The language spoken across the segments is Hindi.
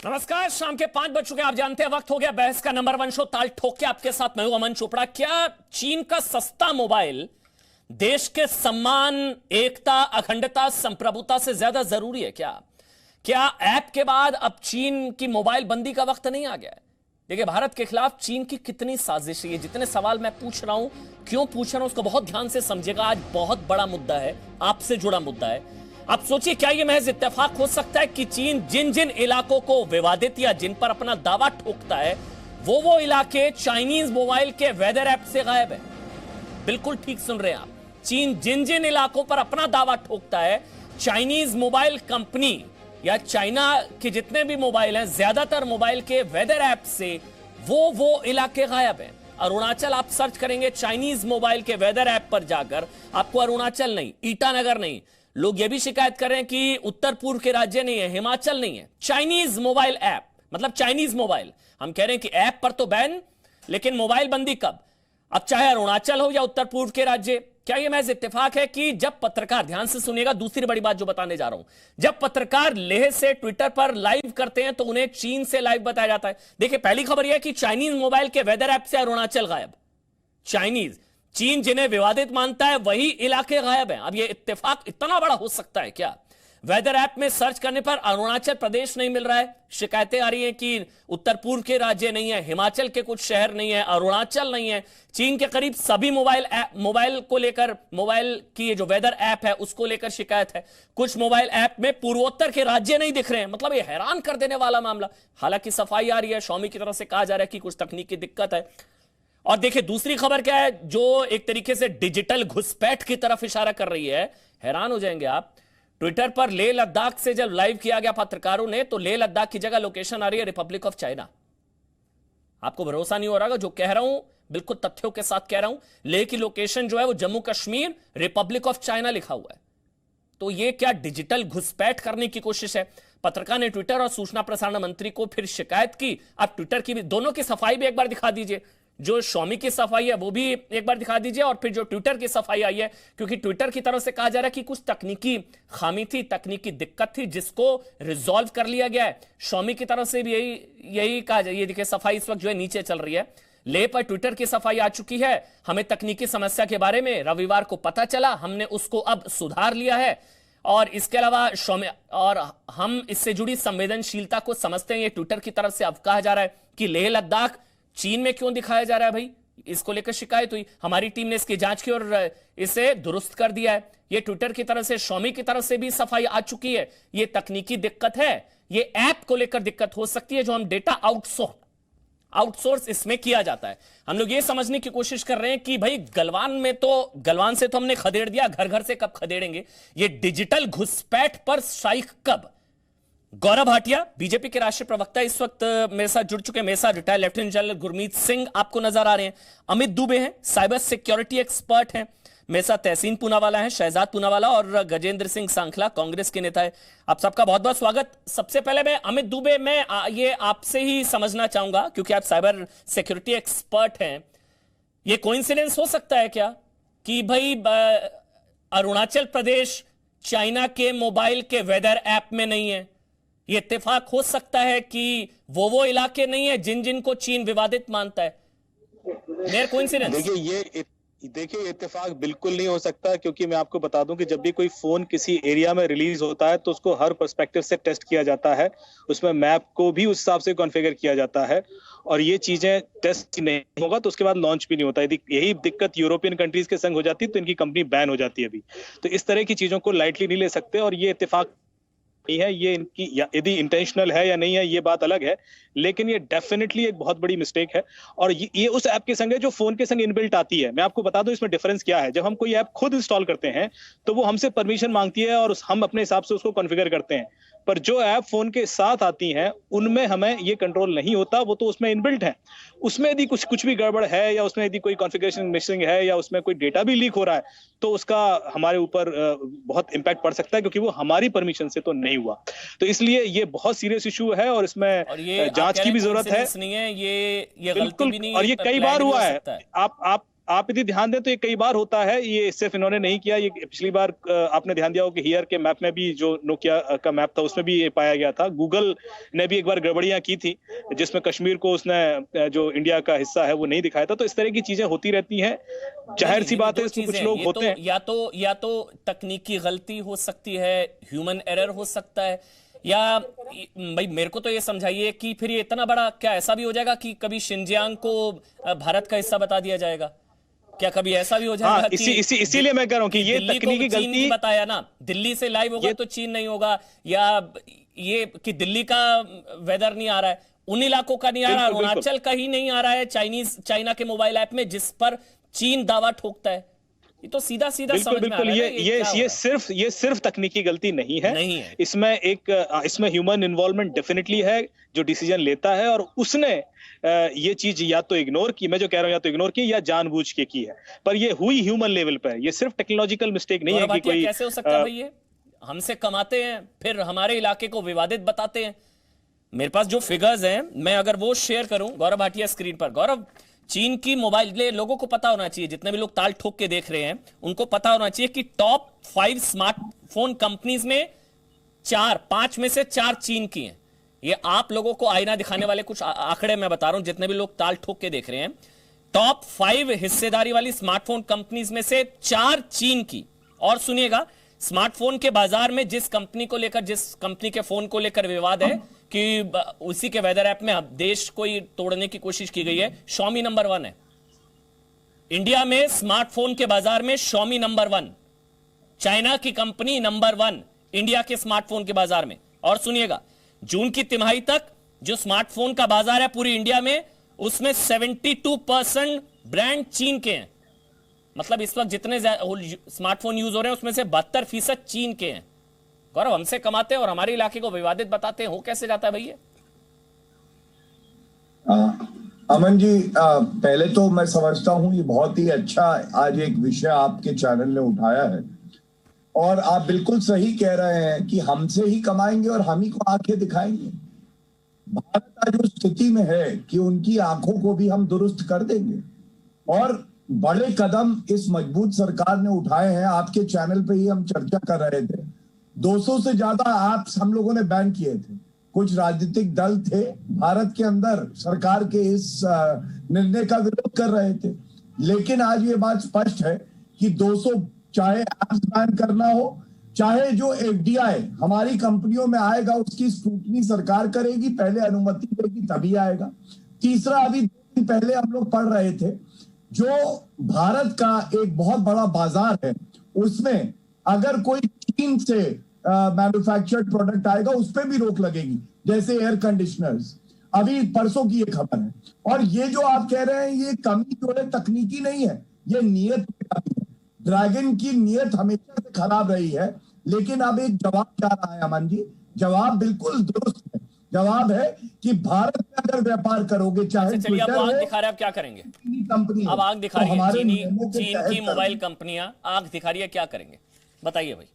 नमस्कार, शाम के 5 बज चुके हैं। आप जानते हैं वक्त हो गया बहस का। नंबर 1 शो ताल ठोक के आपके साथ मैं हूं अमन चोपड़ा। क्या चीन का सस्ता मोबाइल देश के सम्मान, एकता, अखंडता, संप्रभुता से ज्यादा जरूरी है क्या? क्या ऐप के बाद अब चीन की मोबाइल बंदी का वक्त नहीं आ गया है? देखिए, भारत के खिलाफ चीन की कितनी साजिश है। ये जितने सवाल मैं पूछ रहा हूं, क्यों पूछ रहा हूं, उसको बहुत ध्यान से समझेगा। आज बहुत बड़ा मुद्दा है, आपसे जुड़ा मुद्दा है। आप सोचिए, क्या यह महज इत्तेफाक हो सकता है कि चीन जिन जिन इलाकों को विवादित या जिन पर अपना दावा ठोकता है वो इलाके चाइनीज मोबाइल के वेदर ऐप से गायब है? बिल्कुल ठीक सुन रहे हैं आप। चीन जिन जिन इलाकों पर अपना दावा ठोकता है, चाइनीज मोबाइल कंपनी या चाइना के जितने भी मोबाइल हैं, ज्यादातर मोबाइल के वेदर ऐप से वो इलाके गायब हैं। अरुणाचल आप सर्च करेंगे चाइनीज मोबाइल के वेदर ऐप पर जाकर, आपको अरुणाचल नहीं, ईटानगर नहीं, लोग यह भी शिकायत कर रहे हैं कि उत्तर पूर्व के राज्य नहीं है, हिमाचल नहीं है, चाइनीज मोबाइल ऐप, मतलब चाइनीज मोबाइल। हम कह रहे हैं कि ऐप पर तो बैन, लेकिन मोबाइल बंदी कब? अब चाहे अरुणाचल हो या उत्तर पूर्व के राज्य। क्या यह महज इत्तेफाक है कि जब पत्रकार, ध्यान से सुनिएगा, दूसरी बड़ी बात जो बताने जा रहा हूं, जब पत्रकार लेह से ट्विटर पर लाइव करते हैं तो उन्हें चीन से लाइव बताया जाता है। देखिए, पहली खबर यह है कि चाइनीज मोबाइल के वेदर ऐप से अरुणाचल गायब। चाइनीज, चीन जिन्हें विवादित मानता है वही इलाके गायब हैं। अब यह इत्तेफाक इतना बड़ा हो सकता है क्या? वेदर ऐप में सर्च करने पर अरुणाचल प्रदेश नहीं मिल रहा है, शिकायतें आ रही हैं कि उत्तर पूर्व के राज्य नहीं है, हिमाचल के कुछ शहर नहीं है, अरुणाचल नहीं है। चीन के करीब सभी मोबाइल को लेकर, मोबाइल की जो वेदर ऐप है उसको लेकर शिकायत है। कुछ मोबाइल ऐप में पूर्वोत्तर के राज्य नहीं दिख रहे हैं। मतलब यह हैरान कर देने वाला मामला। हालांकि सफाई आ रही है, Xiaomi की तरफ से कहा जा रहा है कि कुछ तकनीकी दिक्कत है। और देखिए, दूसरी खबर क्या है जो एक तरीके से डिजिटल घुसपैठ की तरफ इशारा कर रही है। हैरान हो जाएंगे आप, ट्विटर पर लेह लद्दाख से जब लाइव किया गया पत्रकारों ने, तो लेह लद्दाख की जगह लोकेशन आ रही है रिपब्लिक ऑफ चाइना। आपको भरोसा नहीं हो रहा, जो कह रहा हूं बिल्कुल तथ्यों के साथ कह रहा हूं। लेह की लोकेशन जो है वो Jammu Kashmir, Republic of China लिखा हुआ है। तो ये क्या डिजिटल घुसपैठ करने की कोशिश है? पत्रकार ने ट्विटर और सूचना प्रसारण मंत्री को फिर शिकायत की। अब ट्विटर की भी, दोनों की सफाई भी एक बार दिखा दीजिए। जो Xiaomi की सफाई है वो भी एक बार दिखा दीजिए, और फिर जो ट्विटर की सफाई आई है, क्योंकि ट्विटर की तरफ से कहा जा रहा है कि कुछ तकनीकी खामी थी, तकनीकी दिक्कत थी, जिसको रिजॉल्व कर लिया गया है। Xiaomi की तरफ से भी यही कहा जाए। ये देखिए, सफाई इस वक्त जो है नीचे चल रही है। लेह पर ट्विटर की सफाई आ चुकी है। हमें तकनीकी समस्या के बारे में रविवार को पता चला, हमने उसको अब सुधार लिया है। और इसके अलावा Xiaomi, और हम इससे जुड़ी संवेदनशीलता को समझते हैं। ये ट्विटर की तरफ से अब कहा जा रहा है कि लेह लद्दाख चीन में क्यों दिखाया जा रहा है भाई, इसको लेकर शिकायत हुई। हमारी टीम ने इसकी जांच की और इसे दुरुस्त कर दिया है। ये ट्विटर की तरफ से, Xiaomi की तरफ से भी सफाई आ चुकी है। ये तकनीकी दिक्कत है, ये ऐप को लेकर दिक्कत हो सकती है, जो हम डेटा आउटसोर्स इसमें किया जाता है। हम लोग ये समझने की कोशिश कर रहे हैं कि भाई गलवान से तो हमने खदेड़ दिया, घर घर से कब खदेड़ेंगे? ये डिजिटल घुसपैठ पर स्ट्राइक कब? गौरव भाटिया, बीजेपी के राष्ट्रीय प्रवक्ता, इस वक्त मेरे साथ जुड़ चुके हैं। मेरे साथ retired lieutenant general Gurmeet Singh आपको नजर आ रहे हैं। अमित दुबे हैं, साइबर सिक्योरिटी एक्सपर्ट हैं। मेरे साथ तहसीन पूनावाला हैं, शहजाद पूनावाला, और गजेंद्र सिंह सांखला, कांग्रेस के नेता है। आप सबका बहुत बहुत स्वागत। सबसे पहले मैं अमित दुबे, मैं ये आपसे ही समझना चाहूंगा, क्योंकि आप साइबर सिक्योरिटी एक्सपर्ट हैं। ये कोइंसिडेंस हो सकता है क्या कि भाई अरुणाचल प्रदेश चाइना के मोबाइल के वेदर ऐप में नहीं है? ये इत्तेफाक हो सकता है कि वो इलाके नहीं है जिन जिन को चीन विवादित मानता है? Mayor coincidence? देखिए, इत्तेफाक बिल्कुल नहीं हो सकता, क्योंकि मैं आपको बता दूं कि जब भी कोई फोन किसी एरिया में रिलीज होता है तो उसको हर पर्सपेक्टिव से टेस्ट किया जाता है। उसमें मैप को भी उस हिसाब से कॉन्फ़िगर किया जाता है, और ये चीजें टेस्ट नहीं होगा तो उसके बाद लॉन्च भी नहीं होता। यही दिक्कत यूरोपियन कंट्रीज के संग हो जाती है, तो इनकी कंपनी बैन हो जाती है अभी। तो इस तरह की चीजों को लाइटली नहीं ले सकते, और ये इत्तेफाक नहीं है। ये इनकी यदि इंटेंशनल है या नहीं है ये बात अलग है, लेकिन ये डेफिनेटली एक बहुत बड़ी मिस्टेक है। और ये उस ऐप के संग है जो फोन के संग इनबिल्ट आती है। मैं आपको बता दूं इसमें डिफरेंस क्या है। जब हम कोई ऐप खुद इंस्टॉल करते हैं तो वो हमसे परमिशन मांगती है और हम अपने हिसाब से उसको कॉन्फ़िगर करते हैं, पर जो ऐप फोन के साथ आती हैं उनमें हमें ये कंट्रोल नहीं होता। वो तो उसमें इनबिल्ट है। उसमें यदि कुछ भी गड़बड़ है, या उसमें यदि कोई कॉन्फ़िगरेशन मिसिंग है, या उसमें कोई डेटा भी लीक हो रहा है, तो उसका हमारे ऊपर बहुत इंपैक्ट पड़ सकता है, क्योंकि वो हमारी परमिशन से तो नहीं हुआ। तो इसलिए ये बहुत सीरियस इशू है, और इसमें जांच की भी जरूरत है। नहीं है, ये गलती भी नहीं है, और ये कई बार हुआ है। आप यदि ध्यान दें तो ये कई बार होता है, ये सिर्फ इन्होंने नहीं किया, ये पिछली बार आपने ध्यान दिया हो कि हियर के मैप में भी जो नोकिया का मैप था उसमें भी ये पाया गया था। गूगल ने भी एक बार गड़बड़ियां की थी जिसमें कश्मीर को उसने जो इंडिया का हिस्सा है वो नहीं दिखाया था। तो इस तरह की चीजें होती रहती हैं, जाहिर सी बात है, इसमें कुछ लोग होते हैं। या तो तकनीकी गलती हो सकती है, ह्यूमन एरर हो सकता है, या भाई मेरे को तो ये समझाइए कि फिर ये इतना बड़ा क्या ऐसा भी हो जाएगा कि कभी शिनजियांग को भारत का हिस्सा बता दिया जाएगा? क्या कभी ऐसा भी हो जाएगा? हाँ, इसीलिए मैं कह रहा हूं कि ये तकनीकी गलती बताया ना, दिल्ली से लाइव होगा तो चीन नहीं होगा, या ये कि दिल्ली का वेदर नहीं आ रहा है, उन इलाकों का नहीं आ रहा, अरुणाचल का ही नहीं आ रहा है चाइना के मोबाइल ऐप में जिस पर चीन दावा ठोकता है। ये तो सीधा समझ में आ रहा है। ये सिर्फ तकनीकी गलती नहीं है। इसमें ह्यूमन इन्वॉल्वमेंट डेफिनेटली है जो डिसीजन लेता है, और उसने ये चीज या तो इग्नोर की, मैं जो कह रहा हूं या तो इग्नोर की या जानबूझ के की है, पर ये हुई ह्यूमन लेवल पर। ये सिर्फ टेक्नोलॉजिकल मिस्टेक नहीं है कि कोई कैसे हो सकता है भाई? ये हमसे कमाते हैं फिर हमारे इलाके को विवादित बताते हैं। मेरे पास जो फिगर्स हैं, मैं अगर वो शेयर करूं गौरव भाटिया स्क्रीन पर। गौरव, चीन की मोबाइल, लोगों को पता होना चाहिए, जितने भी लोग ताल ठोक के देख रहे हैं उनको पता होना चाहिए कि टॉप 5 स्मार्टफोन कंपनीज में 5 में से 4 चीन की हैं। ये आप लोगों को आईना दिखाने वाले कुछ आंकड़े मैं बता रहा हूं, जितने भी लोग ताल ठोक के देख रहे हैं। टॉप 5 हिस्सेदारी वाली स्मार्टफोन कंपनीज में से 4 चीन की। और सुनिएगा, स्मार्टफोन के बाजार में जिस कंपनी के फोन को लेकर विवाद है कि उसी के वेदर ऐप में देश को ही तोड़ने की कोशिश की गई है, Xiaomi नंबर 1 है इंडिया में। स्मार्टफोन के बाजार में Xiaomi नंबर 1, चाइना की कंपनी नंबर 1 इंडिया के स्मार्टफोन के बाजार में। और सुनिएगा, जून की तिमाही तक जो स्मार्टफोन का बाजार है पूरी इंडिया में, उसमें 72% ब्रांड चीन के हैं। मतलब इस वक्त जितने स्मार्टफोन यूज हो रहे हैं उसमें से 72% चीन के हैं। गौरव, हमसे कमाते हैं और हमारे इलाके को विवादित बताते हैं, हो कैसे जाता है भैया? अमन जी, पहले तो मैं समझता हूं ये बहुत ही अच्छा आज एक विषय आपके चैनल ने उठाया है, और आप बिल्कुल सही कह रहे हैं कि हमसे ही कमाएंगे और हम ही को आंखें दिखाएंगे। भारत आज उस स्थिति में है कि उनकी आंखों को भी हम दुरुस्त कर देंगे, और बड़े कदम इस मजबूत सरकार ने उठाए हैं। आपके चैनल पे ही हम चर्चा कर रहे थे, 200 से ज्यादा ऐप्स हम लोगों ने बैन किए थे। कुछ राजनीतिक दल थे भारत के अंदर सरकार के इस निर्णय का विरोध कर रहे थे, लेकिन आज ये बात स्पष्ट है कि 200 चाहे ऐप्स बैन करना हो, चाहे जो एफडीआई हमारी कंपनियों में आएगा उसकी स्क्रूटनी सरकार करेगी, पहले अनुमति देगी तभी आएगा। तीसरा, अभी 2 दिन पहले हम लोग पढ़ रहे थे, जो भारत का एक बहुत बड़ा बाजार है उसमें अगर कोई चीन से मैन्युफैक्चर्ड प्रोडक्ट आएगा उस पर भी रोक लगेगी, जैसे एयर कंडीशनर्स। अभी परसों की ये खबर है। और ये जो आप कह रहे हैं ये कमी जो है तकनीकी नहीं है, ये नियत की कमी है। ड्रैगन की नियत हमेशा से खराब रही है, लेकिन अब एक जवाब जा रहा है अमन जी, जवाब बिल्कुल दुरुस्त है। जवाब है कि भारत में अगर व्यापार करोगे, चाहे चलिए अब आग दिखा रहे हैं, अब क्या करेंगे? कंपनी अब आग दिखा रही है चीन की मोबाइल कंपनियां आग दिखा रही है, क्या करेंगे बताइए भाई?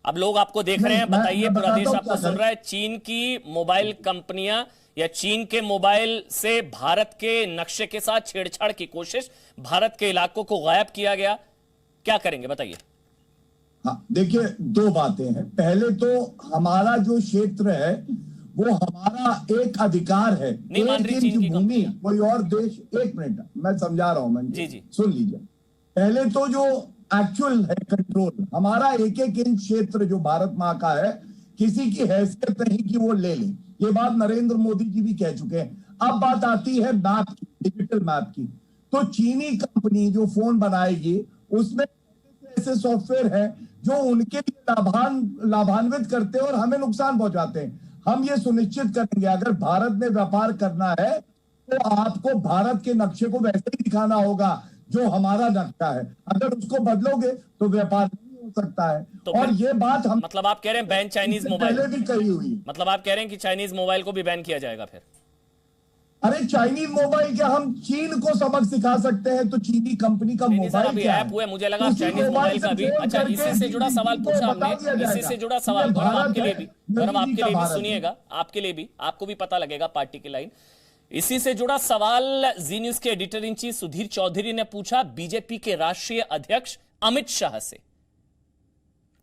अब लोग आपको देख रहे हैं, बताइए, पूरा देश आपको सुन रहा है। चीन की मोबाइल कंपनियां या चीन के मोबाइल से भारत के नक्शे के साथ छेड़छाड़ की कोशिश, भारत के इलाकों को गायब किया गया, क्या करेंगे बताइए? हाँ, देखिए, 2 बातें हैं। पहले तो हमारा जो क्षेत्र है वो हमारा एक अधिकार है, एक दिन की भूमि कोई और देश। 1 मिनट मैं समझा रहा हूं, मैं जी सुन लीजिए। पहले तो जो एक्चुअल है कंट्रोल, हमारा एक इंच क्षेत्र जो भारत माँ का है, किसी की हैसियत नहीं कि वो ले ले। ये बात नरेंद्र मोदी जी भी कह चुके हैं। अब बात आती है मैप की, डिजिटल मैप की। तो चीनी कंपनी जो फोन बनाएगी उसमें ऐसे सॉफ्टवेयर है जो उनके लिए लाभान्वित करते हैं और हमें नुकसान पहुंचाते हैं। हम ये सुनिश्चित करेंगे, अगर भारत में व्यापार करना है तो आपको भारत के नक्शे को वैसे ही दिखाना होगा जो हमारा नक्शा है। अगर उसको बदलोगे तो व्यापार नहीं हो सकता है। तो और ये बात हम, मतलब आप कह रहे हैं बैन चाइनीज मोबाइल, पहले भी कही हुई। मतलब आप कह रहे हैं कि चाइनीज मोबाइल को भी बैन किया जाएगा फिर? अरे चाइनीज मोबाइल क्या, हम चीन को सबक सिखा सकते हैं तो चीनी कंपनी का मोबाइल क्या ऐप हुआ, मुझे लगा चाइनीज मोबाइल का भी। अच्छा, इसी से जुड़ा सवाल पूछा हमने, इसी से जुड़ा सवाल गौरव आपके लिए भी, गौरव आपके लिए भी सुनिएगा, आपके लिए भी, आपको भी पता लगेगा पार्टी की लाइन। इसी से जुड़ा सवाल जी न्यूज के editor in chief Sudhir Chaudhary ने पूछा बीजेपी के राष्ट्रीय अध्यक्ष अमित शाह से,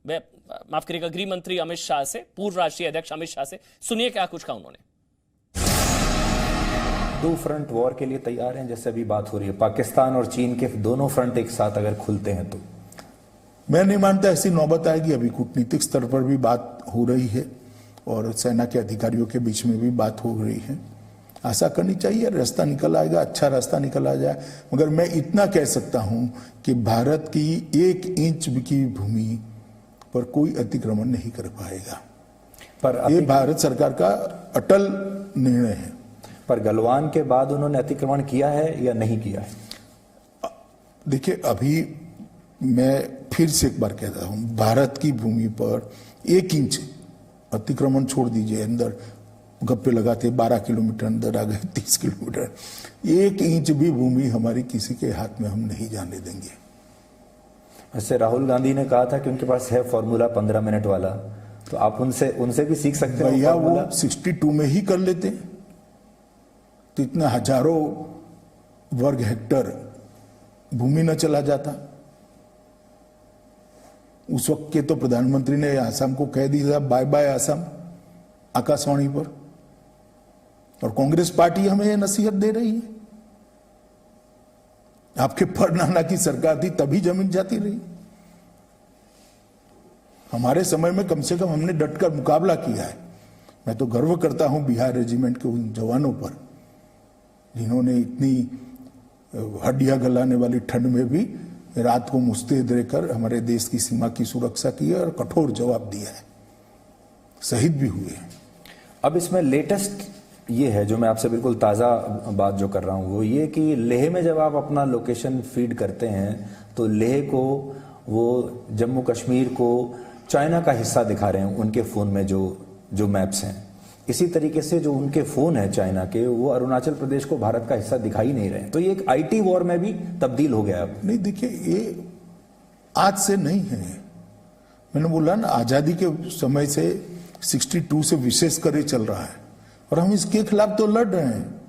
माफ करिएगा गृह मंत्री अमित शाह से, पूर्व राष्ट्रीय अध्यक्ष अमित शाह से। सुनिए क्या कुछ कहा उन्होंने। 2 फ्रंट वॉर के लिए तैयार हैं, जैसे अभी बात हो रही है पाकिस्तान और चीन के दोनों फ्रंट एक साथ अगर खुलते हैं तो? मैं नहीं मानता ऐसी नौबत आएगी। अभी कूटनीतिक स्तर पर भी बात हो रही है और सेना के अधिकारियों के बीच में भी बात हो रही है। आशा करनी चाहिए रास्ता निकल आएगा, अच्छा रास्ता निकल आ जाए। मगर मैं इतना कह सकता हूं कि भारत की 1 इंच की भूमि पर कोई अतिक्रमण नहीं कर पाएगा। पर ये भारत सरकार का अटल निर्णय है। पर गलवान के बाद उन्होंने अतिक्रमण किया है या नहीं किया है? देखिए, अभी मैं फिर से एक बार कहता हूं, भारत की भूमि पर 1 इंच अतिक्रमण छोड़ दीजिए, अंदर गप्पे लगाते 12 किलोमीटर अंदर आ गए, 30 किलोमीटर, 1 इंच भी भूमि हमारी किसी के हाथ में हम नहीं जाने देंगे। वैसे राहुल गांधी ने कहा था कि उनके पास है फॉर्मूला 15 मिनट वाला, तो आप उनसे भी सीख सकते हैं। भैया वो 62 में ही कर लेते, तो इतना हजारों वर्ग हेक्टर भूमि न चला जाता। उस वक्त के तो प्रधानमंत्री ने आसाम को कह दिया बाय बाय आसाम आकाशवाणी पर, और कांग्रेस पार्टी हमें यह नसीहत दे रही है। आपके परनाना की सरकार थी तभी जमीन जाती रही। हमारे समय में कम से कम हमने डटकर मुकाबला किया है। मैं तो गर्व करता हूं बिहार रेजिमेंट के उन जवानों पर जिन्होंने इतनी हड्डियां गलाने वाली ठंड में भी रात को मुस्तैद रहकर हमारे देश की सीमा की सुरक्षा की है और कठोर जवाब दिया है, शहीद भी हुए हैं। अब इसमें लेटेस्ट ये है जो मैं आपसे बिल्कुल ताज़ा बात जो कर रहा हूँ वो ये कि लेह में जब आप अपना लोकेशन फीड करते हैं तो लेह को वो जम्मू कश्मीर को चाइना का हिस्सा दिखा रहे हैं उनके फ़ोन में जो मैप्स हैं। इसी तरीके से जो उनके फ़ोन हैं चाइना के, वो अरुणाचल प्रदेश को भारत का हिस्सा दिखाई नहीं रहे। तो ये एक आईटी वॉर में भी तब्दील हो गया। अब नहीं, देखिए, ये आज से नहीं है। मैंने बोला ना, आज़ादी के समय से 62 से विशेष कर ये चल रहा है और हम इसके खिलाफ तो लड़ रहे हैं।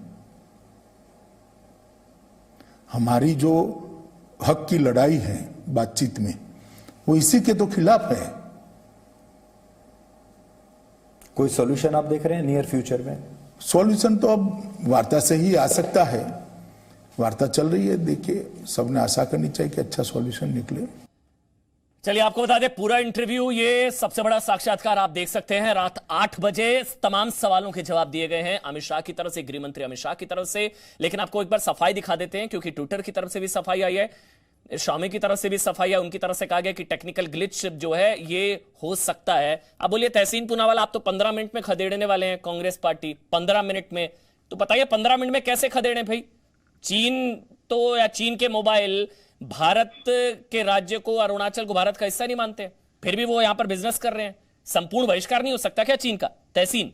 हमारी जो हक की लड़ाई है बातचीत में, वो इसी के तो खिलाफ है। कोई सॉल्यूशन आप देख रहे हैं नियर फ्यूचर में? सॉल्यूशन तो अब वार्ता से ही आ सकता है। वार्ता चल रही है, देखिए, सबने आशा करनी चाहिए कि अच्छा सॉल्यूशन निकले। चलिए, आपको बता दें पूरा इंटरव्यू, ये सबसे बड़ा साक्षात्कार आप देख सकते हैं। रात 8 बजे तमाम सवालों के जवाब दिए गए हैं अमित शाह की तरफ से, गृह मंत्री अमित शाह की तरफ से। लेकिन आपको एक बार सफाई दिखा देते हैं, क्योंकि ट्विटर की तरफ से भी सफाई आई है, शामी की तरफ से भी सफाई है। उनकी तरफ से कहा गया कि टेक्निकल ग्लिच जो है ये हो सकता है। अब बोलिए तहसीन पूनावाला, आप तो 15 मिनट में खदेड़ने वाले हैं कांग्रेस पार्टी, 15 मिनट में। तो बताइए 15 मिनट में कैसे खदेड़े भाई? चीन तो, या चीन के मोबाइल भारत के राज्य को, अरुणाचल को भारत का हिस्सा नहीं मानते, फिर भी वो यहां पर बिजनेस कर रहे हैं। संपूर्ण बहिष्कार नहीं हो सकता क्या चीन का? तहसीन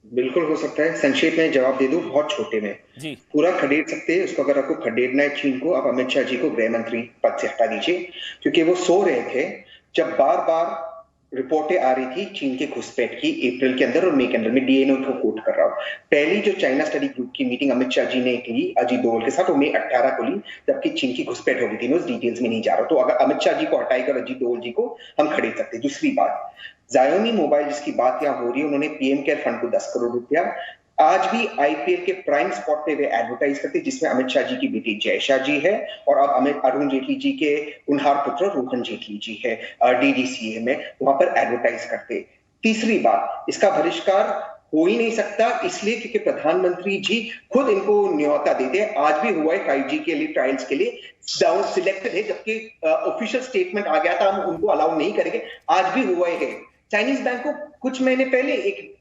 बिल्कुल हो सकता है। संक्षेप में जवाब दे दूं, बहुत छोटे में जी। पूरा खदेड़ सकते हैं उसको। अगर आपको खदेड़ना है चीन को, आप अमित शाह जी को गृह मंत्री पद से हटा दीजिए, क्योंकि वो सो रहे थे जब बार बार रिपोर्टें आ रही थी चीन के घुसपैठ की अप्रैल के अंदर और मई के अंदर। में डीएनओ को कोट कर रहा हूं। पहली जो चाइना स्टडी ग्रुप की मीटिंग अमित शाह जी ने की अजीत डोभाल के साथ, वो मई 18 को ली, जबकि चीन की घुसपैठ हो गई थी। मैं उस डिटेल्स में नहीं जा रहा। तो अगर अमित शाह जी को हटाएकर अजीत डोभाल जी को हम खरीद सकते। दूसरी बात, Xiaomi मोबाइल जिसकी बात यहाँ हो रही है, उन्होंने पीएम केयर फंड को 10 करोड़ रुपया, आज भी आईपीएल के प्राइम स्पॉट पे वे एडवर्टाइज करते, जिसमें अमित शाह जी की बेटी जयशा जी है और अब अरुण जेटली जी के उनहार पुत्र रोहन जेटली जी है डीडीसीए में, वहां पर एडवर्टाइज करते। तीसरी बात, इसका बहिष्कार हो ही नहीं सकता, इसलिए क्योंकि प्रधानमंत्री जी खुद इनको न्योता देते हैं। आज भी हुआ है 5G के लिए ट्रायल्स के लिए डाउन सिलेक्टेड है, जबकि ऑफिशियल स्टेटमेंट आ गया था हम उनको अलाउ नहीं करेंगे। आज भी हुआ है। चाइनीज बैंक को कुछ महीने पहले,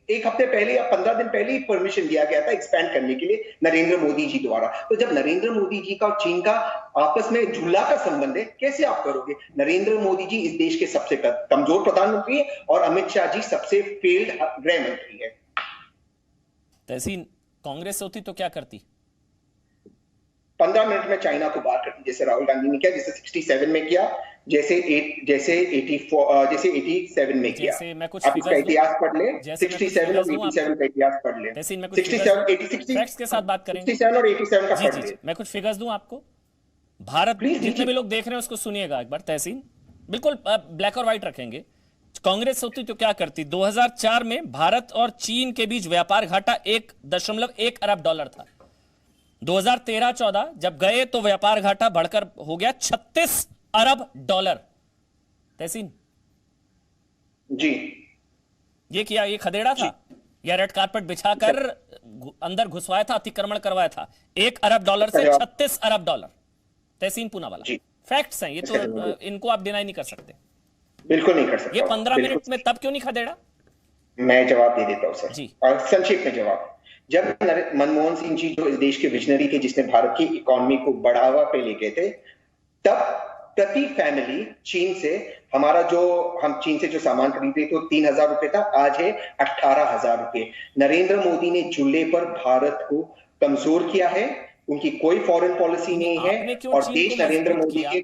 एक हफ्ते पहले या 15 दिन पहले ही परमिशन दिया गया था एक्सपैंड करने के लिए नरेंद्र मोदी जी द्वारा। तो जब नरेंद्र मोदी जी का और चीन का आपस में झूला का संबंध है, कैसे आप करोगे? नरेंद्र मोदी जी इस देश के सबसे कमजोर प्रधानमंत्री है और अमित शाह जी सबसे फेल्ड गृह मंत्री है। तहसीन, कांग्रेस होती तो क्या करती? 15 मिनट में चाइना को बाहर कर दी, जैसे राहुल गांधी ने किया, जैसे 67 में किया, जैसे 87 में किया। आप इसका इतिहास पढ़ ले, 67 और 87 का इतिहास पढ़ ले, 67 के साथ बात करेंगे, 67 और 87 का पढ़ ले। मैं कुछ फिगर्स दूं आपको, भारत जितने भी लोग देख रहे हैं उसको सुनिएगा एक बार। तहसीन बिल्कुल ब्लैक और व्हाइट रखेंगे। कांग्रेस होती तो क्या करती? 2004 में भारत और चीन के बीच व्यापार घाटा 1.1 अरब डॉलर था। 2013-14 जब गए तो व्यापार घाटा बढ़कर हो गया 36 अरब डॉलर। तहसीन जी, ये किया, ये खदेड़ा था या रेड कारपेट बिछाकर अंदर घुसवाया था, अतिक्रमण करवाया था? 1 अरब डॉलर से 36 अरब डॉलर। तहसीन पूनावाला, फैक्ट्स हैं ये, तो इनको आप डिनाई नहीं कर सकते। बिल्कुल नहीं कर सकते। ये 15 मिनट में तब क्यों नहीं खदेड़ा? मैं जवाब दे देता हूं सर जी, और संक्षेप में जवाब। जब मनमोहन सिंह जी जो इस देश के विजनरी थे, जिसने भारत की इकोनॉमी को बढ़ावा पे ले गए थे, तब प्रति फैमिली हम चीन से जो सामान खरीदे तो 3,000 रुपए था, आज है 18,000 रुपए। नरेंद्र मोदी ने जुल्ले पर भारत को कमजोर किया है, उनकी कोई फॉरेन पॉलिसी नहीं है और देश नरेंद्र मोदी की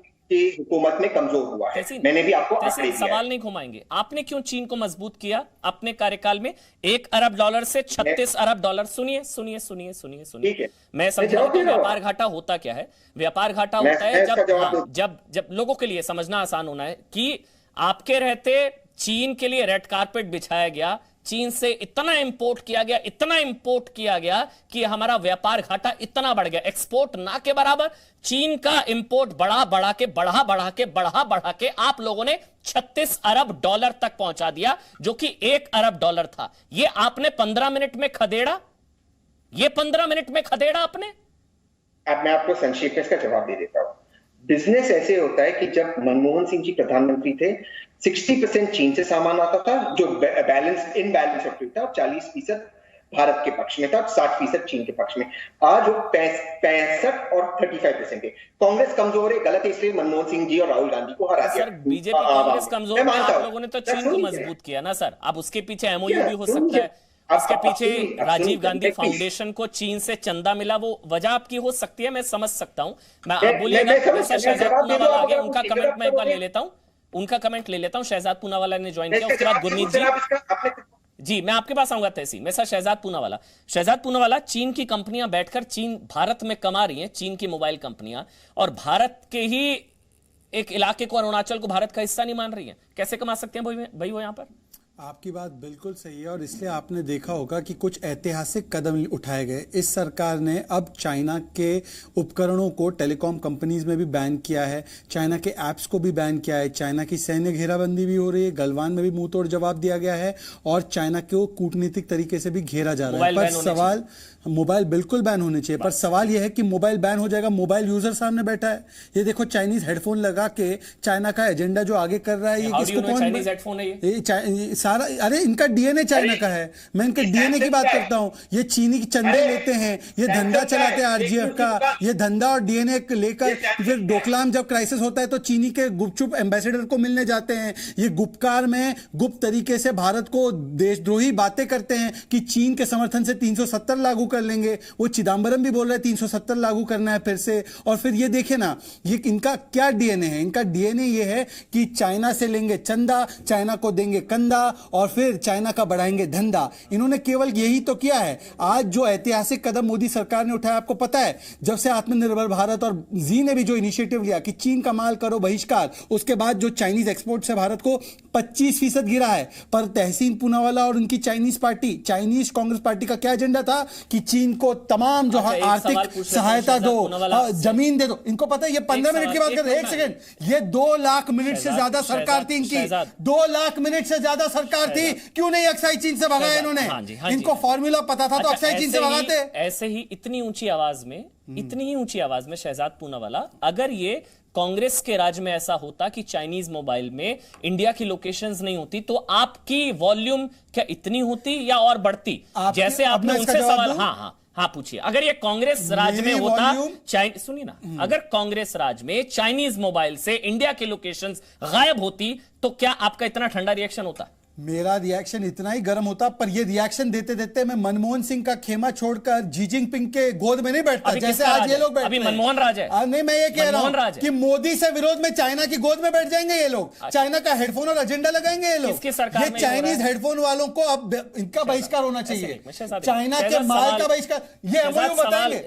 हुकूमत में कमजोर हुआ है। मैंने भी आपको सवाल नहीं घुमाएंगे, आपने क्यों चीन को मजबूत किया अपने कार्यकाल में? 1 अरब डॉलर से 36 अरब डॉलर। सुनिए सुनिए सुनिए सुनिए सुनिए, मैं समझाऊं कि व्यापार घाटा होता क्या है। व्यापार घाटा होता है जब लोगों के लिए समझना आसान होना है कि आपके रहते चीन के लिए रेड कारपेट बिछाया गया, चीन से इतना इंपोर्ट किया गया कि हमारा व्यापार घाटा इतना बढ़ गया। एक्सपोर्ट ना के बराबर, चीन का इंपोर्ट बढ़ा के आप लोगों ने 36 अरब डॉलर तक पहुंचा दिया, जो कि 1 अरब डॉलर था। ये आपने 15 मिनट में खदेड़ा, आपने। अब मैं आपको संक्षेप में इसका जवाब दे देता हूं। बिजनेस ऐसे होता है कि जब मनमोहन सिंह जी प्रधानमंत्री थे, 60% चीन से सामान आता था, जो इनबैलेंस ऑफ ट्रेड था, और 40% भारत के पक्ष में था, 60% चीन के पक्ष में। आज वो 65 और 35% है। कांग्रेस कमजोर है, गलत है, इसलिए मनमोहन सिंह जी और राहुल गांधी को हरा दिया। बीजेपी कांग्रेस कमजोर है, आप लोगों ने तो चीन को मजबूत किया ना सर। अब उसके पीछे एमओयू भी हो सकता है, उसके पीछे राजीव गांधी फाउंडेशन को चीन से चंदा मिला, वो वजह आपकी हो सकती है, मैं समझ सकता हूं। मैं आप बोलिएगा, शहजाद पूनावाला आ गए, उनका कमेंट मैं एक बार ले लेता हूं। शहजाद पूनावाला ने ज्वाइन किया, उसके बाद गुरमीत जी मैं आपके पास आऊंगा। तहसीन में सर शहजाद पूनावाला, चीन की कंपनियां बैठकर चीन भारत में कमा रही हैं, चीन की मोबाइल कंपनियां, और भारत के ही एक इलाके को, अरुणाचल को भारत का हिस्सा नहीं मान रही हैं। कैसे कमा सकते हैं भाई वो यहां पर? आपकी बात बिल्कुल सही है, और इसलिए आपने देखा होगा कि कुछ ऐतिहासिक कदम उठाए गए। इस सरकार ने अब चाइना के उपकरणों को टेलीकॉम कंपनीज में भी बैन किया है, चाइना के ऐप्स को भी बैन किया है, चाइना की सैन्य घेराबंदी भी हो रही है, गलवान में भी मुंह तोड़ जवाब दिया गया है, और चाइना को कूटनीतिक तरीके से भी घेरा जा रहा है। पर सवाल, मोबाइल बिल्कुल बैन होने चाहिए, पर सवाल यह है कि मोबाइल बैन हो जाएगा, मोबाइल यूजर सामने बैठा है, ये देखो चाइनीज हेडफोन लगा के चाइना का एजेंडा जो आगे कर रहा है, ये किसको कौन चाइनीज हेडफोन है ये? सारा, अरे इनका डीएनए चाइना का है, मैं इनके डीएनए की बात करता हूं। ये चीनी की चंदे लेते हैं, ये धंधा चलाते हैं आरजीएफ का, ये धंधा और डीएनए लेकर फिर डोकलाम जब क्राइसिस होता है तो चीनी के गुपचुप एम्बेसडर को मिलने जाते हैं। ये गुप्तकार में गुप्त तरीके से भारत को देशद्रोही बातें करते हैं कि चीन के समर्थन से 370 लागू कर लेंगे। वो चिदम्बरम भी बोल रहे हैं 370 लागू करना है फिर से। और फिर ये देखे ना, ये इनका क्या डीएनए है? इनका डीएनए ये है कि चाइना से लेंगे चंदा, चाइना को देंगे कंधा, और फिर चाइना का बढ़ाएंगे धंधा। इन्होंने केवल यही तो किया है। आज जो ऐतिहासिक कदम मोदी सरकार ने उठाया, आपको पता है, जब से आत्मनिर्भर भारत और जी ने भी जो इनिशिएटिव लिया कि चीन का माल करो बहिष्कार, उसके बाद जो चाइनीज एक्सपोर्ट से भारत को 25% गिरा है। पर तहसीन पूनावाला और उनकी चाइनीज कांग्रेस पार्टी का क्या एजेंडा था कि चीन को तमाम जो आर्थिक सहायता दो, जमीन दे दो। इनको पता है, ये 15 मिनट की बात कर रहे हैं, 1 सेकंड, ये 2 लाख मिनट से ज्यादा सरकार थी इनकी, 2 लाख मिनट से ज्यादा सरकार थी। क्यों नहीं अक्साई चीन से भगाया इन्होंने? इनको फॉर्मूला पता था तो अक्साई चीन से भगाते। ऐसे ही इतनी ऊंची आवाज में शहजाद पूनावाला, अगर ये कांग्रेस के राज में ऐसा होता कि चाइनीज मोबाइल में इंडिया की लोकेशंस नहीं होती, तो आपकी वॉल्यूम क्या इतनी होती या और बढ़ती? जैसे आपने उनसे सवाल, हाँ पूछिए। अगर ये कांग्रेस राज में होता, सुनिए ना, अगर कांग्रेस राज में चाइनीज मोबाइल से इंडिया की लोकेशंस गायब होती, तो क्या आपका इतना ठंडा रिएक्शन होता? मेरा रिएक्शन इतना ही गर्म होता, पर ये रिएक्शन देते देते मैं मनमोहन सिंह का खेमा छोड़कर जी जिनपिंग के गोद में नहीं बैठता, जैसे आज ये लोग बैठते अभी मनमोहन राज है। नहीं, मैं ये कह रहा हूं कि मोदी से विरोध में चाइना की गोद में बैठ जाएंगे ये लोग, चाइना का हेडफोन और एजेंडा लगाएंगे ये लोग। ये चाइनीज हेडफोन वालों को अब इनका बहिष्कार होना चाहिए, चाइना के माल का बहिष्कार। ये एमओयू बताएंगे,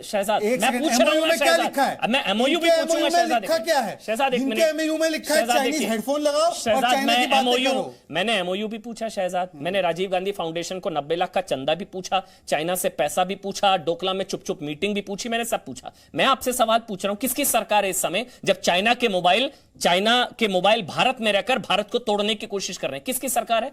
एमओयू में क्या लिखा है? मैं एमओयू भी पूछूंगा शहजाद, लिखा क्या है? इनके एमओयू में लिखा है चाइनीज हेडफोन लगाओ और चाइना की बातें करो। मैंने एमओयू भी पूछा शहजाद, मैंने राजीव गांधी फाउंडेशन को 90 लाख का चंदा भी पूछा, चाइना से पैसा भी पूछा, डोकलाम में चुप चुप मीटिंग भी पूछी, मैंने सब पूछा। मैं आपसे सवाल पूछ रहा हूं, किसकी सरकार है इस समय जब चाइना के मोबाइल भारत में रहकर भारत को तोड़ने की कोशिश कर रहे हैं? किसकी सरकार है?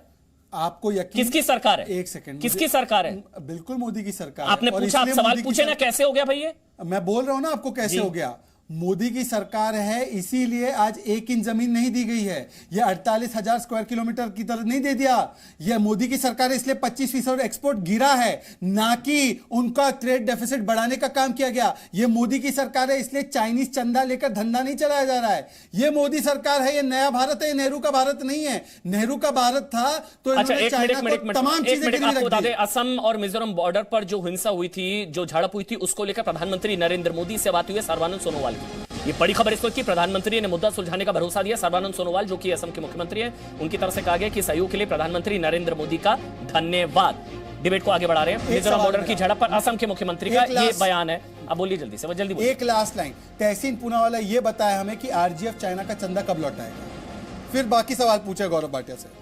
आपको यकीन? किसकी सरकार है? एक सेकंड, किसकी सरकार है? बिल्कुल मोदी की सरकार। आपने पूछा, आप सवाल पूछे ना, कैसे हो गया भैया? मैं बोल रहा हूं ना आपको कैसे हो गया। मोदी की सरकार है, इसीलिए आज 1 इंच जमीन नहीं दी गई है। यह 48,000 स्क्वायर किलोमीटर की तरफ नहीं दे दिया। यह मोदी की सरकार है, इसलिए 25% एक्सपोर्ट गिरा है, ना कि उनका ट्रेड डेफिसिट बढ़ाने का काम किया गया। यह मोदी की सरकार है, इसलिए चाइनीज चंदा लेकर धंधा नहीं चलाया जा रहा है। यह मोदी सरकार है, यह नया भारत है, नेहरू का भारत नहीं है। नेहरू का भारत था तो अच्छा, तमाम चीजें। असम और मिजोरम बॉर्डर पर जो हिंसा हुई थी, जो झड़प हुई थी, उसको लेकर प्रधानमंत्री नरेंद्र मोदी से बात हुई है सर्बानंद सोनोवाल। ये बड़ी खबर इस वक्त की, प्रधानमंत्री ने मुद्दा सुलझाने का भरोसा दिया। सर्बानंद सोनोवाल जो कि असम के मुख्यमंत्री हैं, उनकी तरफ से कहा गया कि सहयोग के लिए प्रधानमंत्री नरेंद्र मोदी का धन्यवाद। डिबेट को आगे बढ़ा रहे हैं। मिजोरम बॉर्डर की झड़प पर असम के मुख्यमंत्री का ये बयान है। अब बोलिए जल्दी से, जल्दी बोलिए। एक लास्ट लाइन, तहसीन पूनावाला ये बताया हमें कि आरजीएफ चाइना का चंदा कब लौटाएगा, फिर बाकी सवाल पूछे गौरव भाटिया से।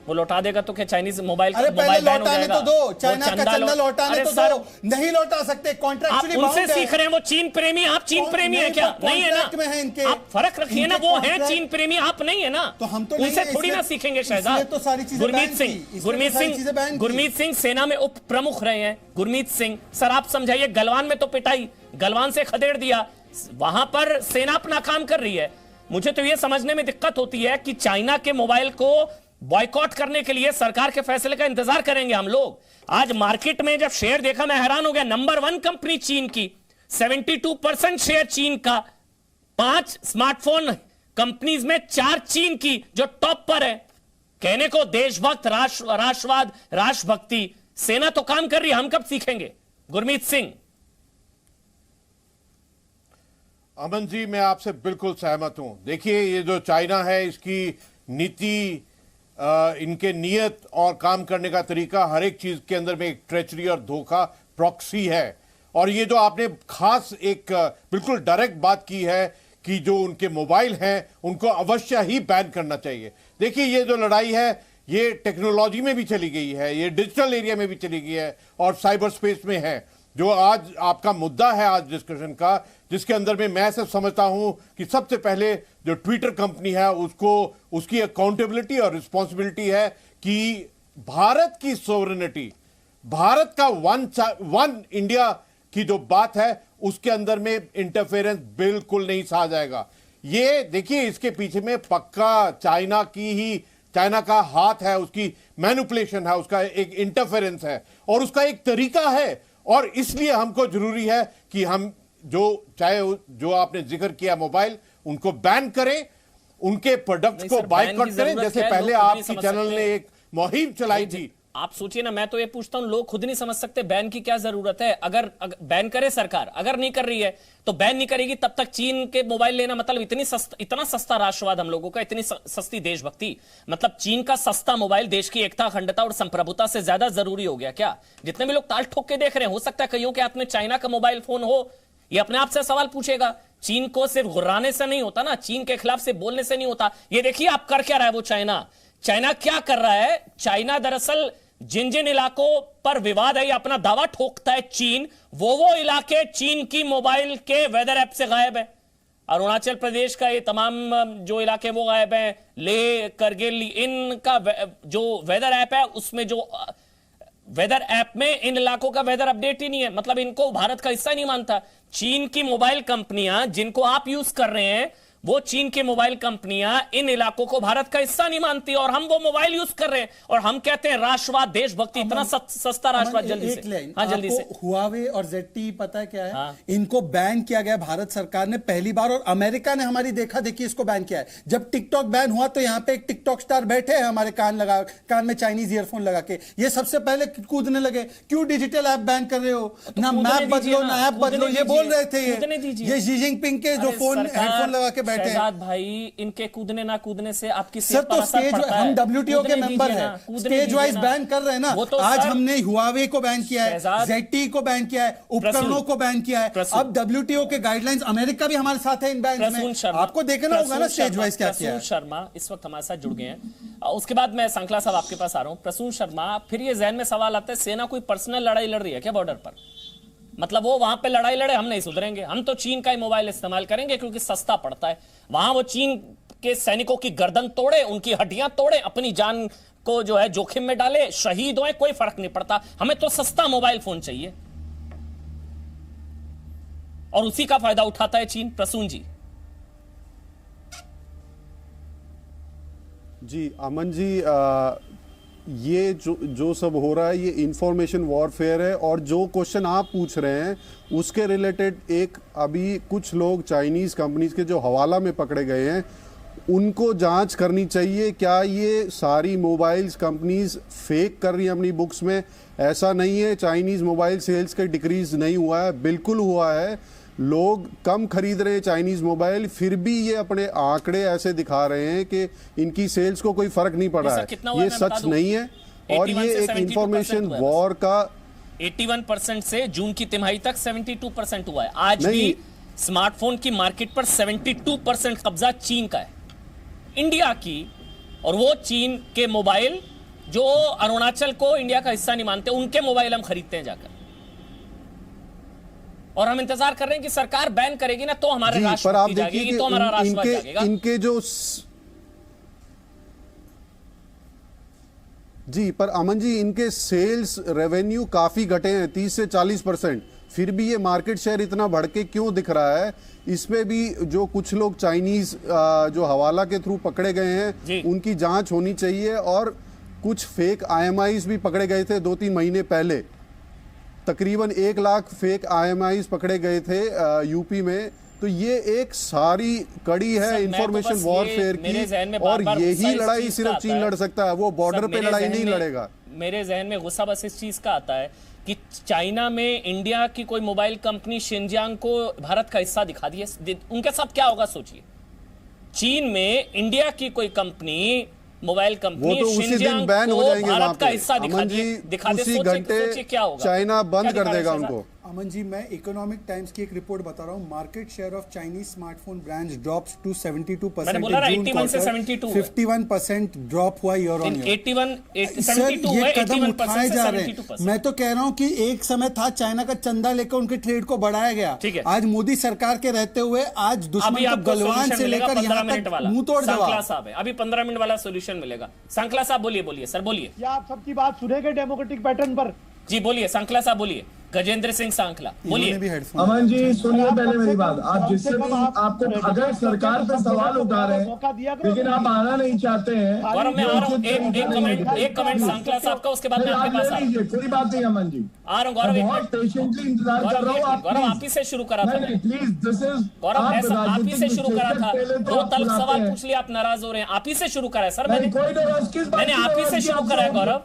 वो लौटा देगा तो क्या चाइनीज मोबाइल? अरे पहले लौटाने तो दो, चाइना का चंदा लौटाने तो दो। नहीं लौटा सकते, कॉन्ट्रैक्चुअली बाउंड है। उनसे सीख रहे हैं, वो चीन प्रेमी, आप चीन प्रेमी है क्या? नहीं है ना, में है इनके। आप फर्क रखिए ना, वो है चीन प्रेमी, आप नहीं है ना, तो हम तो उनसे थोड़ी ना सीखेंगे शहजाद। तो सारी चीजें गुरमीत सिंह सेना में उप प्रमुख रहे हैं। गुरमीत सिंह सर, आप समझाइए, गलवान में तो पिटाई, गलवान से खदेड़ दिया, वहां पर सेना अपना काम कर रही है। मुझे तो यह समझने में दिक्कत होती है कि चाइना के मोबाइल को बॉयकॉट करने के लिए सरकार के फैसले का इंतजार करेंगे हम लोग। आज मार्केट में जब शेयर देखा, मैं हैरान हो गया। नंबर 1 कंपनी चीन की, 72% शेयर चीन का। 5 स्मार्टफोन कंपनीज में 4 चीन की, जो टॉप पर है। कहने को देशभक्त, राष्ट्रवाद, राष्ट्रभक्ति, सेना तो काम कर रही है, हम कब सीखेंगे? गुरमीत सिंह। अमन जी, मैं आपसे बिल्कुल सहमत हूं। देखिए, ये जो चाइना है, इसकी नीति, इनके नियत और काम करने का तरीका, हर एक चीज के अंदर में एक ट्रेचरी और धोखा, प्रॉक्सी है। और ये जो आपने खास एक बिल्कुल डायरेक्ट बात की है कि जो उनके मोबाइल हैं उनको अवश्य ही बैन करना चाहिए। देखिए, ये जो लड़ाई है, ये टेक्नोलॉजी में भी चली गई है, ये डिजिटल एरिया में भी चली गई है और साइबर स्पेस में है। जो आज आपका मुद्दा है आज डिस्कशन का, जिसके अंदर में मैं सिर्फ समझता हूं कि सबसे पहले जो ट्विटर कंपनी है उसको, उसकी अकाउंटेबिलिटी और रिस्पॉन्सिबिलिटी है कि भारत की सोवरेनिटी, भारत का वन इंडिया की जो बात है, उसके अंदर में इंटरफेरेंस बिल्कुल नहीं सहा जाएगा। ये देखिए, इसके पीछे में पक्का चाइना का हाथ है, उसकी मैनिपुलेशन है, उसका एक इंटरफेरेंस है और उसका एक तरीका है। और इसलिए हमको जरूरी है कि हम जो आपने जिक्र किया मोबाइल, उनको बैन करें, उनके प्रोडक्ट्स को बायकॉट करें, जैसे पहले आपकी चैनल ने एक मुहिम चलाई थी। आप सोचिए ना, मैं तो ये पूछता हूं, लोग खुद नहीं समझ सकते बैन की क्या जरूरत है। अगर बैन करे सरकार, अगर नहीं कर रही है तो बैन नहीं करेगी, तब तक चीन के मोबाइल लेना मतलब इतना सस्ता राष्ट्रवाद हम लोगों का, इतनी सस्ती देशभक्ति, मतलब चीन का सस्ता मोबाइल देश की एकता, अखंडता और संप्रभुता से ज्यादा जरूरी हो गया क्या? जितने भी लोग ताल ठोक के देख रहे हैं, हो सकता है कईयों के हाथ में चाइना का मोबाइल फोन हो, ये अपने आप से सवाल पूछेगा। चीन को सिर्फ गुर्राने से नहीं होता ना, चीन के खिलाफ से बोलने से नहीं होता। ये देखिए आप कर क्या रहा है वो चाइना क्या कर रहा है। चाइना दरअसल जिन जिन इलाकों पर विवाद है, या अपना दावा ठोकता है चीन, वो इलाके चीन की मोबाइल के वेदर ऐप से गायब है। अरुणाचल प्रदेश का ये तमाम जो इलाके वो गायब है, लेह, करगिल, इनका जो वेदर ऐप है उसमें जो वेदर ऐप में इन इलाकों का वेदर अपडेट ही नहीं है। मतलब इनको भारत का हिस्सा नहीं मानता। चीन की मोबाइल कंपनियां जिनको आप यूज कर रहे हैं, वो चीन की मोबाइल कंपनियां इन इलाकों को भारत का हिस्सा नहीं मानती और हम वो मोबाइल यूज कर रहे हैं और हम कहते हैं राष्ट्रवाद, देशभक्ति, इतना सस्ता राष्ट्रवाद। जल्दी से, हाँ जल्दी से। हुआवे और ZTE पता है क्या है? इनको बैन किया गया भारत सरकार ने पहली बार और अमेरिका ने हमारी देखा देखी इसको बैन किया है। जब टिकटॉक बैन हुआ तो यहाँ पे एक टिकटॉक स्टार बैठे हैं हमारे कान में चाइनीज ईयरफोन लगा के, ये सबसे पहले कूदने लगे, क्यों डिजिटल ऐप बैन कर रहे हो, ना मैप बदलो ना ऐप बदलो, ये बोल रहे थे। ये शी जिनपिंग के जो हेडफोन लगा के बैठे हैं। भाई इनके कूदने ना कूदने से आपकी सर तो स्टेज, हम WTO के मेंबर हैं, स्टेज वाइज बैन कर रहे हैं ना। तो आज हमने हुआवे को बैन किया है, ZTE को बैन किया है, उपकरणों को बैन किया है, अब WTO के गाइडलाइंस, अमेरिका भी हमारे साथ है इन बैन में। आपको देखना होगा ना स्टेज वाइज क्या किया है। शर्मा इस वक्त हमारे साथ जुड़ गए हैं, उसके बाद मैं सांकला साहब आपके पास आ रहा हूं। प्रसून शर्मा, फिर ये जहन में सवाल आता है, सेना कोई पर्सनल लड़ाई लड़ रही है क्या बॉर्डर पर? मतलब वो वहां पे लड़ाई लड़े, हम नहीं सुधरेंगे, हम तो चीन का ही मोबाइल इस्तेमाल करेंगे क्योंकि सस्ता पड़ता है। वहां वो चीन के सैनिकों की गर्दन तोड़े, उनकी हड्डियां तोड़े, अपनी जान को जो है जोखिम में डाले, शहीद होए, कोई फर्क नहीं पड़ता, हमें तो सस्ता मोबाइल फोन चाहिए और उसी का फायदा उठाता है चीन। प्रसून जी। जी अमन जी, ये जो सब हो रहा है ये इंफॉर्मेशन वॉरफेयर है और जो क्वेश्चन आप पूछ रहे हैं उसके रिलेटेड एक अभी कुछ लोग चाइनीज कंपनीज के जो हवाला में पकड़े गए हैं उनको जांच करनी चाहिए। क्या ये सारी मोबाइल्स कंपनीज फेक कर रही हैं अपनी बुक्स में? ऐसा नहीं है, चाइनीज मोबाइल सेल्स का डिक्रीज नहीं हुआ है, बिल्कुल हुआ है। लोग कम खरीद रहे हैं चाइनीज मोबाइल, फिर भी ये अपने आंकड़े ऐसे दिखा रहे हैं कि इनकी सेल्स को कोई फर्क नहीं पड़ रहा है। ये सच नहीं है और ये एक इंफॉर्मेशन वॉर का 81% से जून की तिमाही तक 72% हुआ है। आज भी स्मार्टफोन की मार्केट पर 72% कब्जा चीन का है, इंडिया की। और वो चीन के मोबाइल जो अरुणाचल को इंडिया का हिस्सा नहीं मानते, उनके मोबाइल हम खरीदते हैं जाकर, और हम इंतजार कर रहे हैं कि सरकार बैन करेगी ना तो हमारे राष्ट्रपति जागेगी, तो हमारा राष्ट्रवाद जागेगा। इनके जो जी, पर अमन जी इनके सेल्स रेवेन्यू काफी घटे हैं 30 से 40%, फिर भी ये मार्केट शेयर इतना बढ़ के क्यों दिख रहा है? इसमें भी जो कुछ लोग चाइनीज जो हवाला के थ्रू पकड़े गए हैं उनकी जांच होनी चाहिए। और कुछ फेक IMIs भी पकड़े गए थे 2-3 महीने पहले, तकरीबन 1 लाख फेक IMIs पकड़े गए थे यूपी में। तो ये एक सारी कड़ी है इंफॉर्मेशन वॉरफेयर की, और यही लड़ाई सिर्फ चीन लड़ सकता है, वो बॉर्डर पे लड़ाई नहीं लड़ेगा। मेरे जहन में गुस्सा बस इस चीज का आता है कि चाइना में इंडिया की कोई मोबाइल कंपनी शिनजियांग को भारत का हिस्सा दिखा दिए, उनके साथ क्या होगा सोचिए। चीन में इंडिया की कोई कंपनी, मोबाइल कंपनी, वो तो उसी दिन बैन हो जाएंगे भारत का हिस्सा दिखा दे, उसी घंटे क्या होगा, चाइना बंद कर देगा उनको। अमन जी, मैं इकोनॉमिक टाइम्स की एक रिपोर्ट बता रहा हूं, market share of Chinese smartphone brands drops to 72%। मैंने बोला 81 से 72 51% ड्रॉप हुआ ईयर ऑन ईयर। 72 ये कदम उठाए जा रहे हैं। मैं तो कह रहा हूं कि एक समय था चाइना का चंदा लेकर उनके ट्रेड को बढ़ाया गया, आज मोदी सरकार के रहते हुए आज दुश्मन को गलवान से लेकर यहां तक मुंह तोड़ जवाब। अभी 15 मिनट वाला सोल्यूशन मिलेगा। सांकला साहब बोलिए सर, बोलिए। आप सबकी बात सुनेंगे डेमोक्रेटिक पैटर्न पर? जी बोलिए सांकला साहब, बोलिए। गजेंद्र सिंह सांकला बोलिए। अमन जी सुनिए पहले मेरी बात, आप जिससे भी आपको अगर सरकार पे सवाल उठा रहे हैं लेकिन आप आना नहीं चाहते हैं। गौरव मैं आ रहा हूं, एक कमेंट सांकला साहब का, उसके बाद मैं आपके पास आ रहा हूं। कोई बात नहीं अमन जी, आ रहा हूं गौरव, बहुत पेशेंटली इंतजार कर रहा हूं। गौरव आप ही से शुरू करा था, प्लीज दिस इज गौरव ऐसा आप ही से शुरू करा था, 2 तलब सवाल पूछ लिया, आप नाराज हो रहे हैं। आप ही से शुरू करा है सर, मैंने आप ही से शुरू करा है गौरव,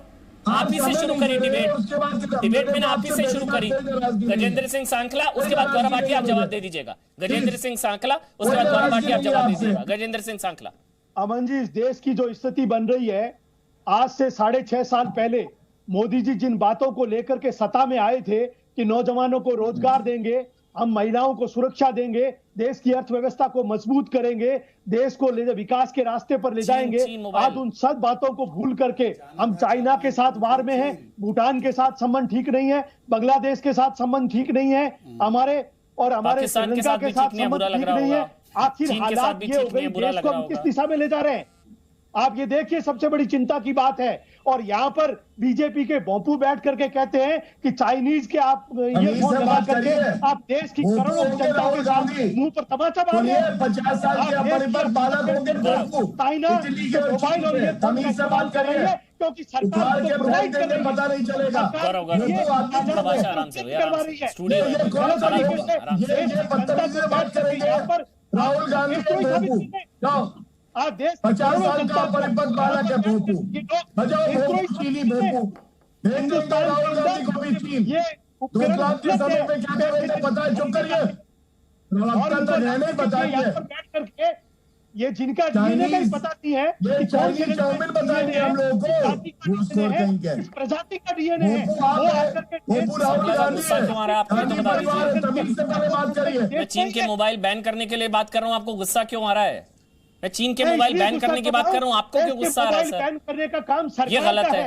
आप ही से शुरू करी डिबेट मैंने आप ही से शुरू करी। गजेंद्र सिंह सांकला, उसके बाद गौरव भाटी आप जवाब दे दीजिएगा। गजेंद्र सिंह सांकला, उसके बाद गौरव भाटी आप जवाब दीजिएगा। गजेंद्र सिंह सांकला। अमन जी, इस देश की जो स्थिति बन रही है, आज से 6.5 साल पहले मोदी जी जिन बातों को लेकर के सत्ता में आए थे कि नौजवानों को रोजगार देंगे, हम महिलाओं को सुरक्षा देंगे, देश की अर्थव्यवस्था को मजबूत करेंगे, देश को विकास के रास्ते पर ले जाएंगे, आज उन सब बातों को भूल करके हम चाइना के साथ वार में हैं, भूटान के साथ संबंध ठीक नहीं है, बांग्लादेश के साथ संबंध ठीक नहीं है, हमारे श्रीलंका के साथ संबंध ठीक नहीं है। आखिर हालात ये हो गई, देश को हम किस दिशा में ले जा रहे हैं? आप ये देखिए, सबसे बड़ी चिंता की बात है। और यहाँ पर बीजेपी के भोंपू बैठ करके कहते हैं कि चाइनीज के आप ईयरफोन लगा करके आप देश की करोड़ों जनता के सामने मुंह पर तमाचा मार रहे हैं। 50 साल के अपरिपक्व बालक होंगे चाइना मोबाइल और ईयरफोन का इस्तेमाल कर रही है क्योंकि सरकार को प्रोवाइड कर रही है, पता नहीं चलेगा। बात करेंगे राहुल गांधी आप देश 50 साल का परिपक्व बालक है भोपू, बजाओ भोपू, चीनी भोपू, भेज देंगे राहुल गांधी को भी चीन। ये उपकरण के समय पे क्या कर रहे थे पता है? चुप करिए, प्रवक्ता तो रहने बताइए। बैठ करके ये जिनका डीएनए का ही पता नहीं है, ये चाइनीज चाउमीन बताएंगे हम लोगों को, प्रजाति का डीएनए है। भोपू राहुल गांधी है, तमीज से पहले बात करिए। मैं चीन के मोबाइल बैन करने के लिए बात कर रहा हूँ, आपको गुस्सा क्यों आ रहा है? मैं चीन के मोबाइल बैन करने की बात कर रहा हूँ, आपको क्यों गुस्सा आ रहा है सर? बैन करने का काम सरकार ये गलत है।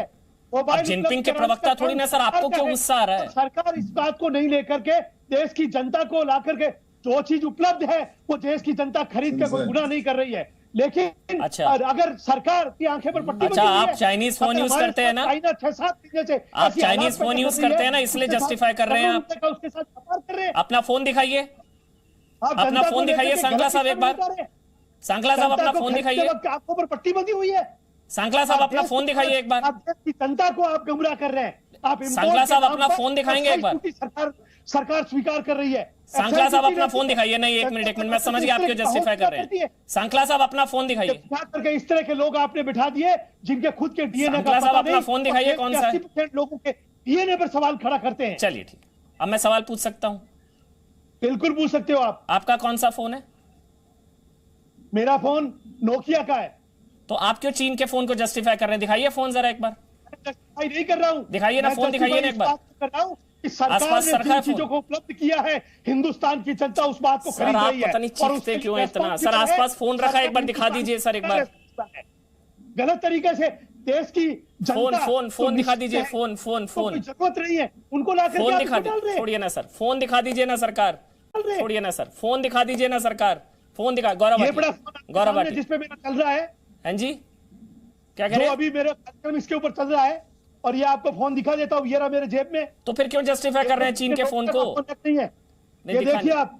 अब जिनपिंग के प्रवक्ता थोड़ी ना सर, आपको क्यों गुस्सा आ रहा है? सरकार इस बात को नहीं लेकर के देश की जनता को ला करके जो चीज उपलब्ध है वो देश की जनता खरीद के कोई गुनाह नहीं कर रही है। लेकिन अच्छा, अगर सरकार की आंखें पर पट्टी अच्छा, आप चाइनीज फोन यूज करते हैं ना? 6-7 महीने से आप चाइनीज फोन यूज करते हैं ना, इसलिए जस्टिफाई कर रहे हैं आप। उसके साथ व्यापार कर रहे हैं। अपना फोन दिखाइए, अपना फोन दिखाइए सांकला साहब एक बार। सांकला साहब अपना फोन दिखाइए, आपको पर पट्टी बंधी हुई है। सांकला साहब अपना फोन दिखाइए एक बार। जनता को आप गुमराह कर रहे हैं। आप सांकला साहब अपना फोन दिखाएंगे एक बार? सरकार स्वीकार कर रही है। सांकला साहब अपना फोन दिखाइए। नहीं, एक मिनट मैं समझ गया आप क्यों जस्टिफाई कर रहे हैं। सांकला साहब अपना फोन दिखाइए। करके इस तरह के लोग आपने बिठा दिए जिनके खुद के डीएनए का साहब अपना फोन दिखाइए, कौन सा है? 80% लोगों के डीएनए पर सवाल खड़ा करते हैं। चलिए ठीक, अब मैं सवाल पूछ सकता हूं? बिल्कुल पूछ सकते हो आप। आपका कौन सा फोन है? मेरा फोन नोकिया का है। तो आप क्यों चीन के फोन को जस्टिफाई कर रहे हैं? दिखाइए फोन जरा एक बार। जस्टिफाई नहीं कर रहा हूं, दिखाइए ना फोन, दिखाइए ना एक बार। कर रहा हूं कि सरकार ने जिन चीजों को उपलब्ध किया है, हिंदुस्तान की जनता उस बात को खरीद रही है। पता नहीं चीखते क्यों इतना सर? आसपास फोन रखा है, एक बार दिखा दीजिए सर एक बार। गलत तरीके से देश की फोन दिखा दीजिए। फोन जरूरत नहीं है उनको लाकर फोन दिखा दीजिए। छोड़िए ना सर, फोन दिखा दीजिए ना सरकार। छोड़िए ना सर, फोन दिखा दीजिए ना सरकार। फोन दिखा। गौरव भाटिया जिसपे मेरा चल रहा है। हाँ जी, क्या कह रहे हैं? अभी मेरा कार्यक्रम इसके ऊपर चल रहा है और ये आपको फोन दिखा देता हूँ, ये रहा मेरे जेब में। तो फिर क्यों जस्टिफाई कर रहे हैं चीन के फोन को? नहीं है, ये देखिए आप,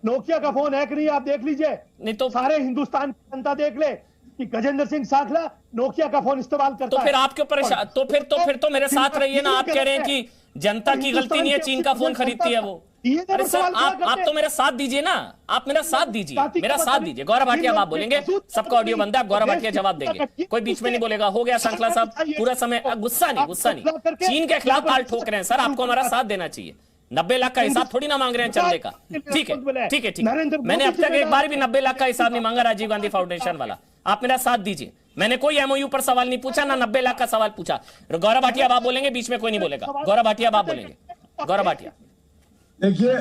नोकिया का फोन है कि नहीं, आप देख लीजिए। नहीं तो सारे हिंदुस्तान की जनता देख ले कि गजेंद्र सिंह सांखला नोकिया का फोन इस्तेमाल करता है। तो फिर आपके परेशान, तो फिर तो मेरे साथ रहिए ना। आप कह रहे हैं कि जनता की गलती नहीं है, चीन का फोन खरीदती है वो। अरे सर, आप तो मेरा साथ दीजिए ना, आप मेरा साथ दीजिए, मेरा साथ दीजिए। गौरव भाटिया आप बोलेंगे, सबका ऑडियो बंद है, गौरव भाटिया जवाब देंगे, कोई बीच में नहीं बोलेगा। हो गया सांकला साहब, पूरा समय। गुस्सा नहीं। चीन के खिलाफ ताल ठोक रहे हैं सर, आपको हमारा साथ देना चाहिए। 90 लाख का हिसाब थोड़ी ना मांग रहे हैं चंदे का। ठीक है। मैंने अब तक एक बार भी 90 लाख का हिसाब नहीं मांगा राजीव गांधी फाउंडेशन वाला। आप मेरा साथ दीजिए। मैंने कोई एमओयू पर सवाल नहीं पूछा, ना 90 लाख का सवाल पूछा। गौरव भाटिया आप बोलेंगे, बीच में कोई नहीं बोलेगा। गौरव भाटिया आप बोलेंगे। गौरव भाटिया। देखिए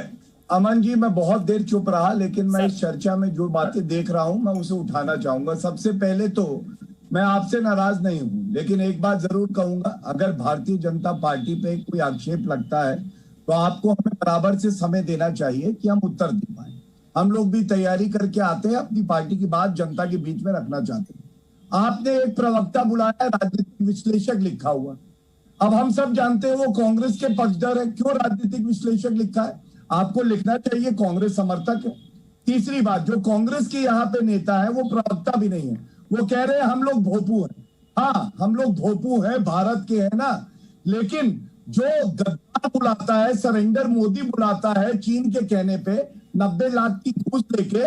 अमन जी, मैं बहुत देर चुप रहा, लेकिन मैं इस चर्चा में जो बातें देख रहा हूं मैं उसे उठाना चाहूंगा। सबसे पहले तो मैं आपसे नाराज नहीं हूं, लेकिन एक बात जरूर कहूंगा, अगर भारतीय जनता पार्टी पे कोई आक्षेप लगता है तो आपको हमें बराबर से समय देना चाहिए कि हम उत्तर दे पाए। हम लोग भी तैयारी करके आते हैं, अपनी पार्टी की बात जनता के बीच में रखना चाहते हैं। आपने एक प्रवक्ता बुलाया, राजनीतिक विश्लेषक लिखा हुआ। अब हम सब जानते हैं वो कांग्रेस के पक्षधर है। क्यों राजनीतिक विश्लेषक लिखा है? आपको लिखना चाहिए कांग्रेस समर्थक है। तीसरी बात, जो कांग्रेस के यहाँ पे नेता है वो प्रवक्ता भी नहीं है, वो कह रहे हैं हम लोग भोपू हैं। हाँ, हम लोग भोपू हैं, भारत के हैं ना, लेकिन जो गद्दार बुलाता है, सरेंडर मोदी बुलाता है चीन के कहने पे 90 लाख की घूस लेके,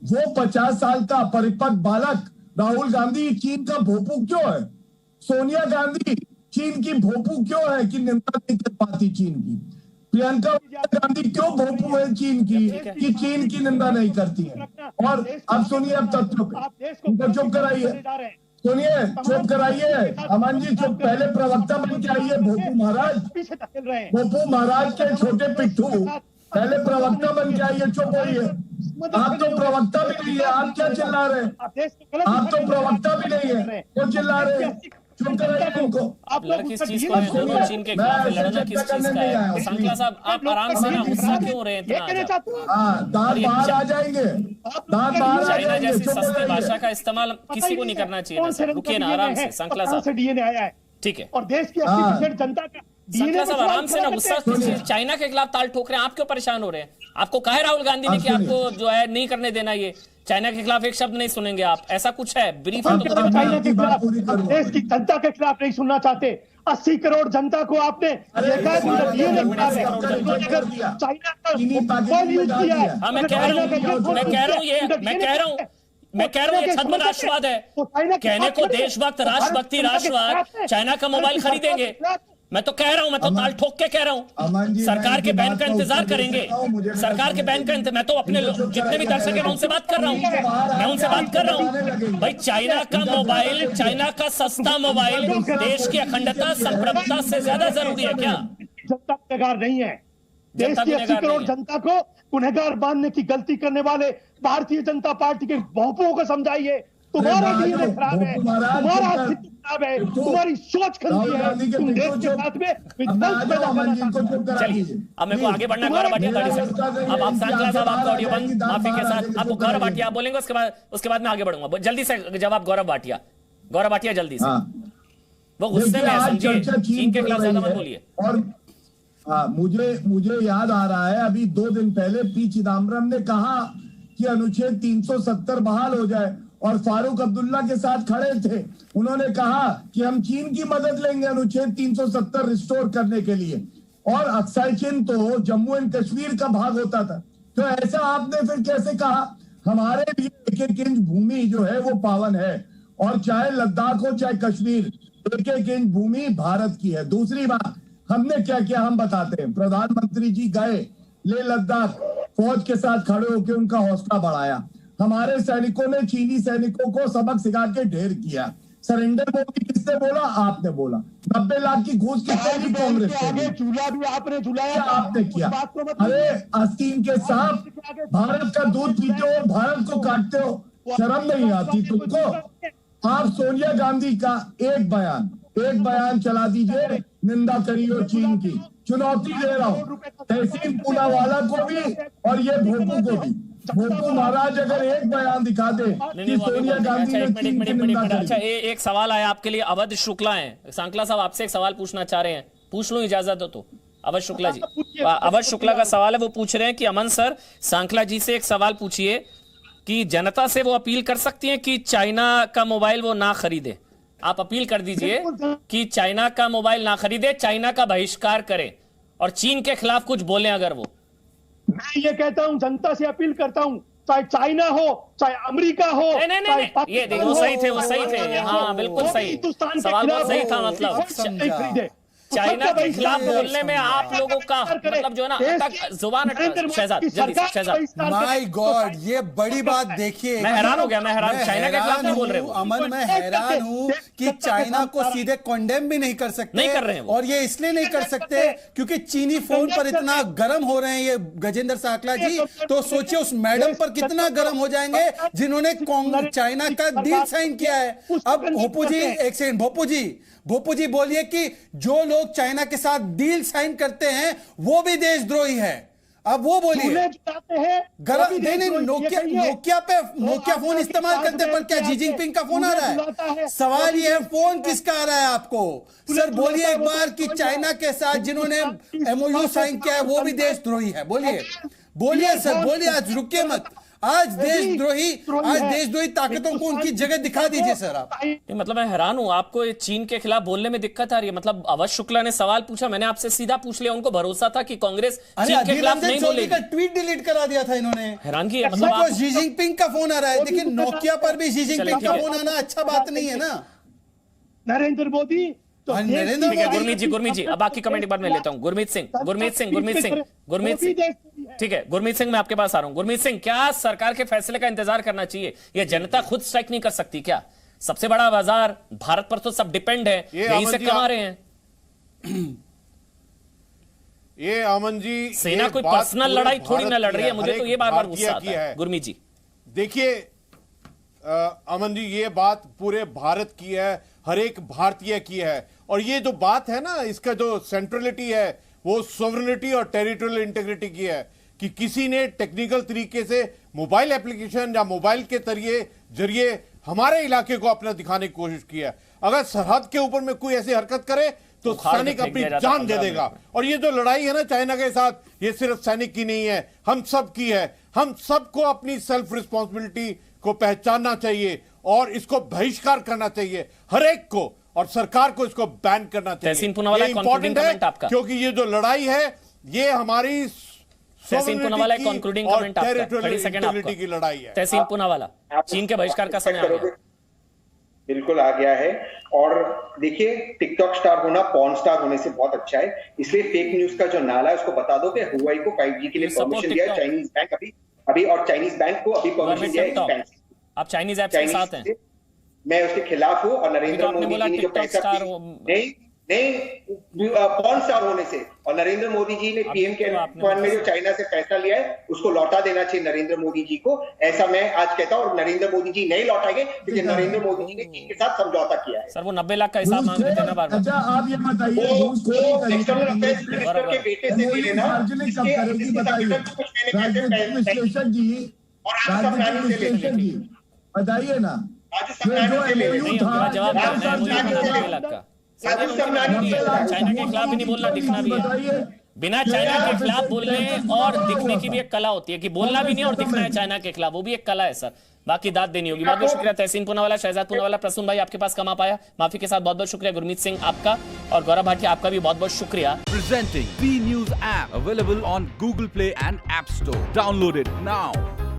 वो 50 साल का अपरिपक्व बालक राहुल गांधी चीन का भोपू क्यों है? सोनिया गांधी चीन की भोपू क्यों है कि निंदा नहीं कर पाती चीन की? प्रियंका गांधी क्यों भोपू है चीन की कि चीन की निंदा नहीं करती है? और अब सुनिए, अब तक चुप कराइए, सुनिए, चुप कराइए। अमन जी चुप, पहले प्रवक्ता बन के आइए। भोपू महाराज के छोटे पिट्ठू, पहले प्रवक्ता बन के आइए। चुप होइए, आप तो प्रवक्ता भी नहीं है, आप क्या चिल्ला रहे हैं? आप तो प्रवक्ता भी नहीं है, क्यों चिल्ला रहे हैं? चुप कराइए उनको। आप लोग लड़की किस उसका चीज DNA को है? सुनिए। दोनों चीन के खिलाफ है, लड़ना किस चीज का है? सांकला साहब आप आराम से ना, गुस्सा क्यों हो रहे हैं ये कहना इतना? चाहते हैं हाँ, दांत बाहर आ जाएंगे, दांत बाहर आ चाइना जाएंगे। जैसी चुप सस्ती कराइए। भाषा का इस्तेमाल किसी को नहीं करना चाहिए ना सर। रुकिए ना, आराम से सांकला कहाँ से साहब, डीएनए आया है ठीक है। और देश की 80% जनता का सांकला डीएनए साहब आराम से ना, गुस्सा चाइना के खिलाफ ताल ठोक रहे हैं, आप क्यों परेशान हो रहे हैं? आपको कहा है राहुल गांधी ने कि आपको जो है नहीं करने देना, ये चाइना के खिलाफ एक शब्द नहीं सुनेंगे आप, ऐसा कुछ है? ब्रीफ है तो मुझे चाइना बताइए। के खिलाफ देश की जनता के खिलाफ नहीं सुनना चाहते। 80 करोड़ जनता को आपने देखा है कि डीएनए खिलाफ है। चाइना का मोबाइल यूज किया है। हाँ, मैं कह रहा हूँ ये छद्म राष्ट्रवाद है। कहने को देशभक्त, राष्ट्रभक्ति, राष्ट्रवाद, चाइना का मोबाइल खरीदेंगे। मैं तो कह रहा हूं, मैं तो ताल ठोक के कह रहा हूं, सरकार के बैन का इंतजार करेंगे। सरकार के बैन का इंतजार, मैं तो अपने जितने भी दर्शक हैं मैं उनसे बात कर रहा हूं, मैं उनसे बात कर रहा हूं। भाई चाइना का मोबाइल, चाइना का सस्ता मोबाइल देश की अखंडता, संप्रभुता से ज्यादा जरूरी है क्या? जनता गुनहगार नहीं है। देश की 80 करोड़ जनता को गुनहगार मानने की गलती करने वाले भारतीय जनता पार्टी के बहुपों को समझाइए। तुम्हारा डीएनए खराब है, तुम्हारा अस्तित्व खराब है, तुम्हारी सोच खराब है, तुम देश के साथ में विध्वंस पैदा करना चाहते हो। चलिए अब मेरे को आगे बढ़ना है गौरव भाटिया गाड़ी से। अब आप सांकला साहब, आपका ऑडियो बंद, माफी के साथ। आपको गौरव भाटिया आप बोलेंगे, उसके बाद मैं आगे बढ़ूंगा। जल्दी से जवाब गौरव भाटिया जल्दी से। वो गुस्से में है, समझिए, चीन के खिलाफ ज्यादा मत बोलिए। और हाँ, मुझे याद आ रहा है, अभी 2 दिन पहले पी चिदम्बरम ने कहा कि अनुच्छेद 370 बहाल हो जाए और फारूक अब्दुल्ला के साथ खड़े थे। उन्होंने कहा कि हम चीन की मदद लेंगे अनुच्छेद 370 रिस्टोर करने के लिए। और अक्साई चिन तो जम्मू एंड कश्मीर का भाग होता था, तो ऐसा आपने फिर कैसे कहा? हमारे लिए 1-1 इंच भूमि जो है वो पावन है, और चाहे लद्दाख हो चाहे कश्मीर, 1-1 इंच भूमि भारत की है। दूसरी बात, हमने क्या किया हम बताते हैं। प्रधानमंत्री जी गए ले लद्दाख, फौज के साथ खड़े होकर उनका हौसला बढ़ाया। हमारे सैनिकों ने चीनी सैनिकों को सबक सिखा के ढेर किया। सरेंडर किसने बोला? आपने बोला। 90 लाख की घूस किसने दी? कांग्रेस ने। झूला भी आपने झुलाया, आपने किया। अरे आस्तीन के सांप, भारत का दूध पीते हो, भारत को काटते हो, शर्म नहीं आती तुमको? आप सोनिया गांधी का एक बयान चला दीजिए, निंदा करिए चीन की। चुनौती दे रहा हूँ तहसीन पूनावाला को भी और ये भोपू को भी। भोपू महाराज अगर एक बयान दिखा दे कि सोनिया गांधी ने चीन की निंदा करी। अच्छा, एक सवाल आया आपके लिए। अवध शुक्ला हैं, सांकला साहब आपसे एक सवाल पूछना चाह रहे हैं, पूछ लो, इजाजत हो तो। अवध शुक्ला जी, अवध शुक्ला का सवाल है, वो पूछ रहे हैं कि अमन सर, सांकला जी से एक सवाल पूछिए कि जनता से वो अपील कर सकती हैं कि चाइना का मोबाइल वो ना खरीदे। आप अपील कर दीजिए कि चाइना का मोबाइल ना खरीदे, चाइना का बहिष्कार करें और चीन के खिलाफ कुछ बोलें अगर वो। मैं ये कहता हूं, जनता से अपील करता हूं, चाहे चाइना हो, चाहे अमेरिका हो, नहीं, ये देखो, वो सही थे, हाँ बिल्कुल सही, सवाल बहुत सही था। मतलब चाइना के खिलाफ बोलने में आप लोगों का मतलब जो है ना, जुबान शहजाद, जल्दी से शहजाद। माय गॉड, ये बड़ी बात देखिए। मैं हैरान हो गया, चाइना के खिलाफ नहीं बोल रहे हो। अमन, मैं हैरान हूँ कि चाइना को सीधे कंडेम भी नहीं कर सकते, नहीं कर रहे हैं वो। और ये इसलिए नहीं कर सकते क्योंकि चीनी फोन पर इतना गर्म हो रहे हैं ये गजेंद्र सांकला जी। तो सोचिए उस मैडम पर कितना गर्म हो जाएंगे जिन्होंने चाइना का डील साइन किया है। अब भोपू जी, एक सेकंड, भोपू जी बोलिए कि जो लोग चाइना के साथ डील साइन करते हैं वो भी देशद्रोही है। अब वो बोलिए, नोकिया फोन इस्तेमाल करते पर क्या जी जिनपिंग का फोन आ रहा है? सवाल ये है, फोन किसका आ रहा है आपको? सर बोलिए एक बार कि चाइना के साथ जिन्होंने एमओयू साइन किया है वो भी देशद्रोही है। बोलिए सर, बोलिए, आज रुकिए मत। आज देशद्रोही ताकतों को उनकी जगह दिखा दीजिए सर आप। मतलब मैं हैरान हूं, आपको चीन के खिलाफ बोलने में दिक्कत आ रही है। मतलब अवध शुक्ला ने सवाल पूछा, मैंने आपसे सीधा पूछ लिया। उनको भरोसा था कि कांग्रेस चीन के खिलाफ नहीं बोलेगी। ट्वीट डिलीट करा दिया था इन्होंने। हैरानगी है, मतलब जी जिनपिंग का फोन आ रहा है, लेकिन नोकिया पर भी जी जिनपिंग का फोन आना अच्छा बात नहीं है ना। नरेंद्र मोदी गुरमीत जी, अब बाकी कमेंट बाद में लेता हूं। गुरमीत सिंह, ठीक है, गुरमीत सिंह मैं आपके पास आ रहा हूं। गुरमीत सिंह, क्या सरकार के फैसले का इंतजार करना चाहिए? यह जनता खुद स्ट्राइक नहीं कर सकती क्या? सबसे बड़ा बाजार भारत पर तो सब डिपेंड है, यहीं से कमा रहे हैं। ये अमन जी, सेना कोई पर्सनल लड़ाई थोड़ी ना लड़ रही है, मुझे तो ये बार बार गुस्सा आता है। गुरमीत जी देखिए, अमन जी, ये बात पूरे भारत की है, हर एक भारतीय की है। और ये जो बात है ना, इसका जो सेंट्रलिटी है वो सॉवरेनिटी और टेरिटोरियल इंटीग्रिटी की है, कि किसी ने टेक्निकल तरीके से मोबाइल एप्लीकेशन या मोबाइल के जरिए हमारे इलाके को अपना दिखाने की कोशिश की है। अगर सरहद के ऊपर में कोई ऐसी हरकत करे तो सैनिक अपनी जान दे देगा। और ये जो लड़ाई है ना चाइना के साथ, ये सिर्फ सैनिक की नहीं है, हम सब की है। हम सबको अपनी सेल्फ रिस्पॉन्सिबिलिटी को पहचानना चाहिए और इसको बहिष्कार करना चाहिए हर एक को, और सरकार को इसको बैन करना चाहिए। ये इंपॉर्टेंट है क्योंकि ये जो लड़ाई है ये हमारी तहसीन पूनावाला कंक्लूडिंग कमेंट आपका, 30 सेकंड आपका की लड़ाई है। तहसीन पूनावाला, चीन के बहिष्कार का समय आ गया। बिल्कुल आ गया है। और देखिए, टिकटॉक स्टार होना पॉर्न स्टार होने से बहुत अच्छा है, इसलिए फेक न्यूज का जो नाला है उसको बता दो कि हुआई को 5G के लिए परमिशन दिया है चाइनीज बैंक अभी और चाइनीज बैंक को अभी परमिशन दिया है। आप चाइनीज ऐप के साथ हैं? मैं उसके खिलाफ हूं। और नरेंद्र मोदी जी ने जो पैसा नहीं पॉर्न स्टार होने से, और नरेंद्र मोदी जी ने पीएम के फंड में जो चाइना से पैसा लिया है उसको लौटा देना चाहिए नरेंद्र मोदी जी को, ऐसा मैं आज कहता हूं। और नरेंद्र मोदी जी नहीं लौटाएंगे क्योंकि नरेंद्र मोदी जी ने चीन के साथ समझौता किया है। सर वो 90 लाख का हिसाब मांग रहे थे ना बार बार। अच्छा आप ये बताइए, एक्सटर्नल अफेयर्स मिनिस्टर के बेटे से भी लेना, विश्लेषक जी, बताइए ना चाइना के खिलाफ भी नहीं बोलना, दिखना भी है। बिना चाइना के खिलाफ बोलने और दिखने की भी एक कला होती है, कि बोलना भी नहीं और दिखना है चाइना के खिलाफ, वो भी एक कला है सर। बाकी दाद देनी होगी। बहुत बहुत शुक्रिया तहसीन पूनावाला, शहजाद पूनावाला, प्रसून भाई आपके पास कम आ पाया, माफी के साथ बहुत बहुत शुक्रिया। गुरमीत सिंह आपका और गौरव भाटिया आपका भी बहुत बहुत शुक्रिया। Presenting B News app available on Google Play and App Store. Download it now.